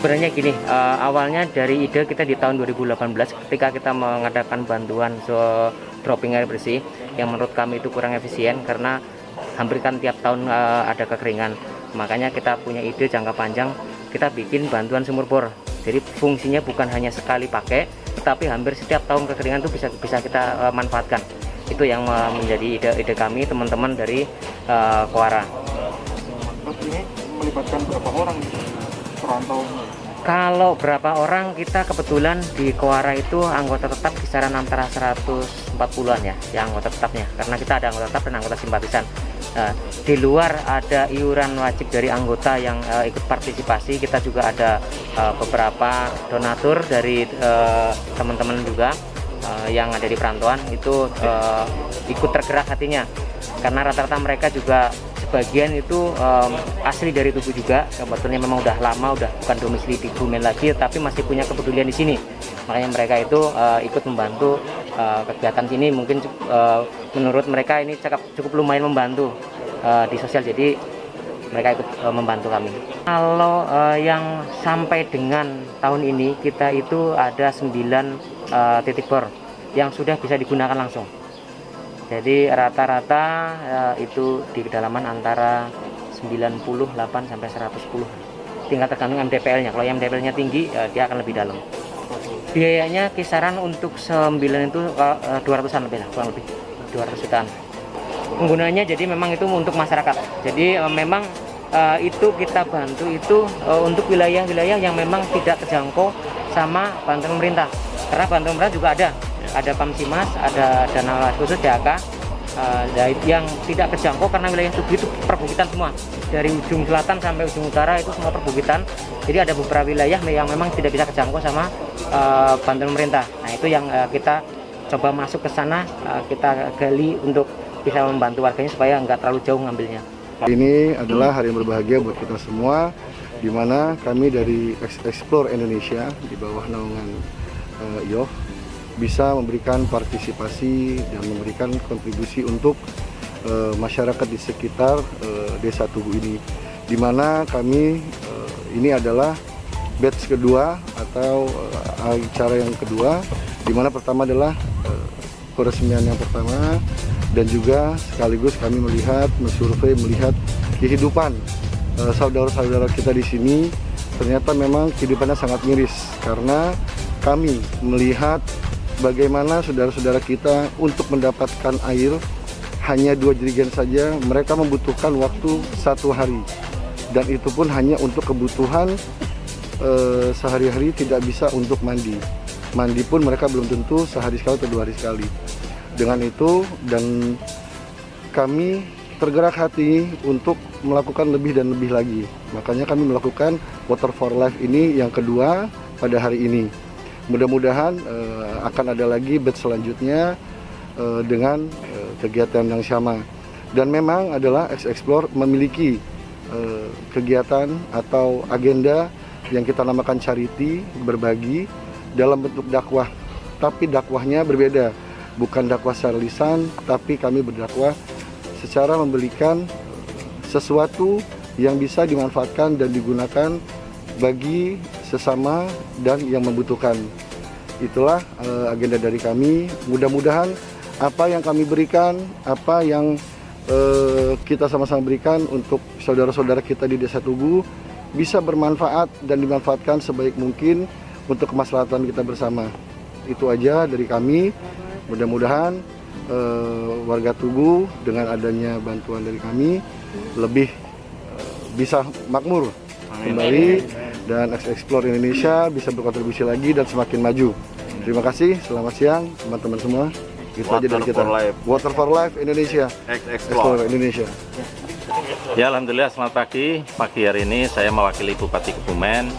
Sebenarnya gini, awalnya dari ide kita di tahun 2018 ketika kita mengadakan bantuan dropping air bersih yang menurut kami itu kurang efisien karena hampir kan tiap tahun ada kekeringan. Makanya kita punya ide jangka panjang, kita bikin bantuan sumur bor. Jadi fungsinya bukan hanya sekali pakai, tetapi hampir setiap tahun kekeringan itu bisa kita manfaatkan. Itu yang menjadi ide kami teman-teman dari Koara. Ini melibatkan berapa orang perantau? Kalau berapa orang, kita kebetulan di Koara itu anggota tetap kisaran antara 140-an ya anggota tetapnya, karena kita ada anggota tetap dan anggota simpatisan. Di luar ada iuran wajib dari anggota yang ikut partisipasi, kita juga ada beberapa donatur dari teman-teman juga yang ada di perantauan itu ikut tergerak hatinya, karena rata-rata mereka juga sebagian itu asli dari Tugu juga, kebetulan memang udah lama, udah bukan domisili di Bumen lagi, tapi masih punya kepedulian di sini. Makanya mereka itu ikut membantu kegiatan sini. Mungkin menurut mereka ini cukup lumayan membantu di sosial, jadi mereka ikut membantu kami. Kalau yang sampai dengan tahun ini kita itu ada 9 titik bor yang sudah bisa digunakan langsung. Jadi rata-rata itu di kedalaman antara 98 sampai 110. Tinggal tergantung MDPL-nya. Kalau yang MDPL-nya tinggi, dia akan lebih dalam. Biayanya kisaran untuk 9 itu 200-an lebih lah, kurang lebih 200 jutaan. Penggunaannya jadi memang itu untuk masyarakat. Jadi memang itu kita bantu itu untuk wilayah-wilayah yang memang tidak terjangkau sama bantuan pemerintah. Karena bantuan pemerintah juga ada Pamsimas, ada dana khusus DHK yang tidak terjangkau karena wilayah Tugu itu perbukitan semua, dari ujung selatan sampai ujung utara itu semua perbukitan. Jadi ada beberapa wilayah yang memang tidak bisa terjangkau sama bantuan pemerintah. Nah itu yang kita coba masuk ke sana, kita gali untuk bisa membantu warganya supaya nggak terlalu jauh ngambilnya. Ini adalah hari yang berbahagia buat kita semua, di mana kami dari Explore Indonesia di bawah naungan IOF bisa memberikan partisipasi dan memberikan kontribusi untuk masyarakat di sekitar Desa Tugu ini, di mana kami ini adalah batch kedua atau acara yang kedua, di mana pertama adalah peresmian yang pertama, dan juga sekaligus kami mensurvei melihat kehidupan saudara-saudara kita di sini. Ternyata memang kehidupannya sangat miris karena kami melihat bagaimana saudara-saudara kita untuk mendapatkan air hanya 2 jerigen saja, mereka membutuhkan waktu 1 hari, dan itu pun hanya untuk kebutuhan sehari-hari, tidak bisa untuk mandi pun mereka belum tentu sehari sekali atau 2 hari sekali. Dengan itu, dan kami tergerak hati untuk melakukan lebih dan lebih lagi, makanya kami melakukan Water for Life ini yang kedua pada hari ini. Mudah-mudahan akan ada lagi batch selanjutnya dengan kegiatan yang sama. Dan memang adalah Explore memiliki kegiatan atau agenda yang kita namakan charity, berbagi dalam bentuk dakwah. Tapi dakwahnya berbeda, bukan dakwah secara lisan, tapi kami berdakwah secara memberikan sesuatu yang bisa dimanfaatkan dan digunakan bagi sesama dan yang membutuhkan. Itulah agenda dari kami. Mudah-mudahan apa yang kami berikan, apa yang kita sama-sama berikan untuk saudara-saudara kita di Desa Tugu bisa bermanfaat dan dimanfaatkan sebaik mungkin untuk kemaslahatan kita bersama. Itu aja dari kami. Mudah-mudahan warga Tugu dengan adanya bantuan dari kami lebih bisa makmur kembali dan Explore Indonesia bisa berkontribusi lagi dan semakin maju. Terima kasih, selamat siang teman-teman semua. Gitu aja dari kita. Water for Life Indonesia. Explore Indonesia. Ya, alhamdulillah, selamat pagi. Pagi hari ini saya mewakili Bupati Kebumen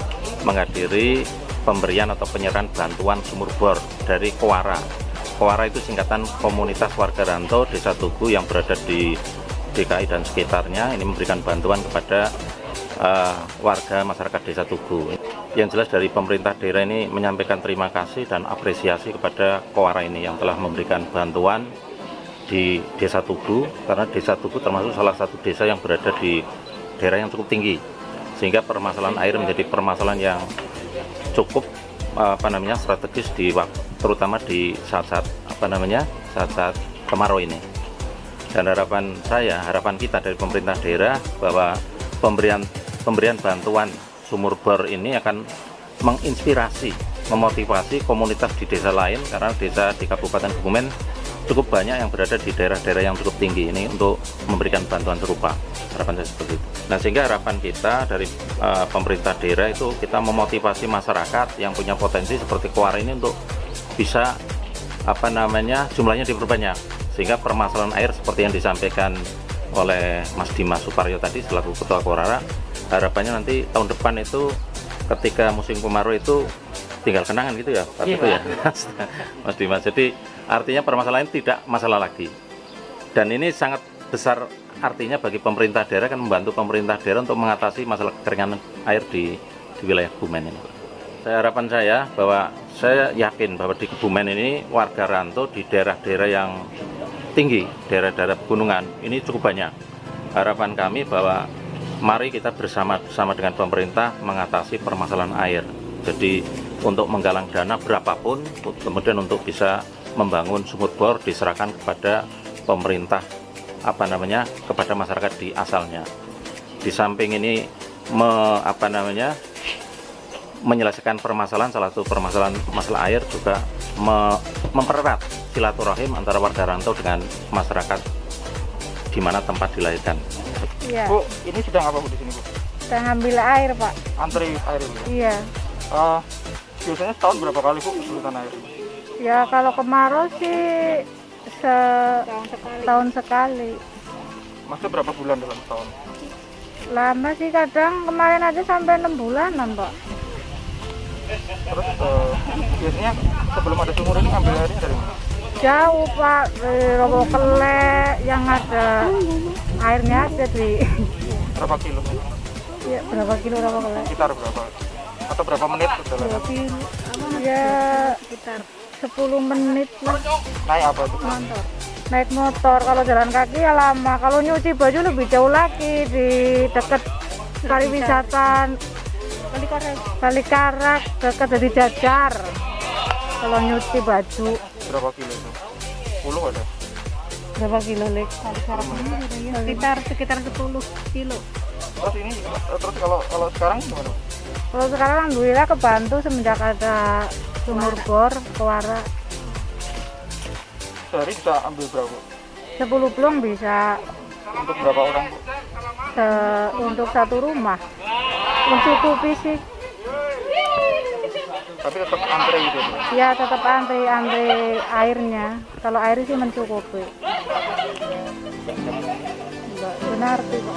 menghadiri pemberian atau penyerahan bantuan sumur bor dari Kowara. Kowara itu singkatan Komunitas Warga Rantau Desa Tugu yang berada di DKI dan sekitarnya. Ini memberikan bantuan kepada warga masyarakat Desa Tugu. Yang jelas dari pemerintah daerah ini menyampaikan terima kasih dan apresiasi kepada Kowara ini yang telah memberikan bantuan di Desa Tugu, karena Desa Tugu termasuk salah satu desa yang berada di daerah yang cukup tinggi, sehingga permasalahan air menjadi permasalahan yang cukup strategis terutama di saat-saat saat-saat kemarau ini. Dan harapan kita dari pemerintah daerah bahwa pemberian bantuan sumur bor ini akan menginspirasi, memotivasi komunitas di desa lain, karena desa di Kabupaten Kebumen cukup banyak yang berada di daerah-daerah yang cukup tinggi ini untuk memberikan bantuan serupa. Harapan saya seperti itu. Nah, sehingga harapan kita dari pemerintah daerah itu kita memotivasi masyarakat yang punya potensi seperti Kowara ini untuk bisa jumlahnya diperbanyak, sehingga permasalahan air seperti yang disampaikan oleh Mas Dimas Suparyo tadi selaku Ketua Kowara, harapannya nanti tahun depan itu ketika musim kemarau itu tinggal kenangan gitu ya, Pak Ketua ya, Mas Dimas. Jadi artinya permasalahan tidak masalah lagi. Dan ini sangat besar artinya bagi pemerintah daerah, kan membantu pemerintah daerah untuk mengatasi masalah kekeringan air di wilayah Kebumen ini. Harapan saya bahwa saya yakin bahwa di Kebumen ini warga rantau di daerah-daerah yang tinggi, daerah-daerah pegunungan ini cukup banyak. Harapan kami bahwa mari kita bersama dengan pemerintah mengatasi permasalahan air. Jadi untuk menggalang dana berapapun, kemudian untuk bisa membangun sumur bor diserahkan kepada pemerintah kepada masyarakat di asalnya. Di samping ini menyelesaikan permasalahan, salah satu masalah air juga mempererat silaturahim antara warga rantau dengan masyarakat di mana tempat dilahirkan. Iya. Bu, ini sedang apa Bu di sini, Bu? Sedang ambil air, Pak. Antri air, Bu. Iya. Biasanya setahun berapa kali, Bu, kesulitan air? Ya kalau kemarau sih tahun sekali. Maksudnya berapa bulan dalam setahun? Lama sih, kadang kemarin aja sampai 6 bulanan, Pak. Terus biasanya sebelum ada sumur ini ambil airnya dari mana? Jauh, Pak, di Robo Kelek yang ada airnya ada di. Berapa kilo? Ya, berapa kilo Robo Kelek? Sekitar berapa? Atau berapa menit perjalanan? Ya, sekitar 10 menit lah. Naik apa itu? Naik motor. Kalau jalan kaki ya lama. Kalau nyuci baju lebih jauh lagi di dekat pariwisata Kalikarak, dekat dari Jajar. Kalau nyuci baju. Berapa kilo itu? 10 ada? Berapa kilo, Lek? Sekitar 10 kilo. Terus kalau sekarang gimana? Kalau sekarang alhamdulillah kebantu semenjak ada sumur bor Kowara. Sehari bisa ambil berapa? 10 blong bisa. Untuk berapa orang, Bu? Untuk satu rumah mencukupi sih. Tapi tetap antri gitu, Bu? Ya tetap antri airnya. Kalau air sih mencukupi. Benar sih, Pak.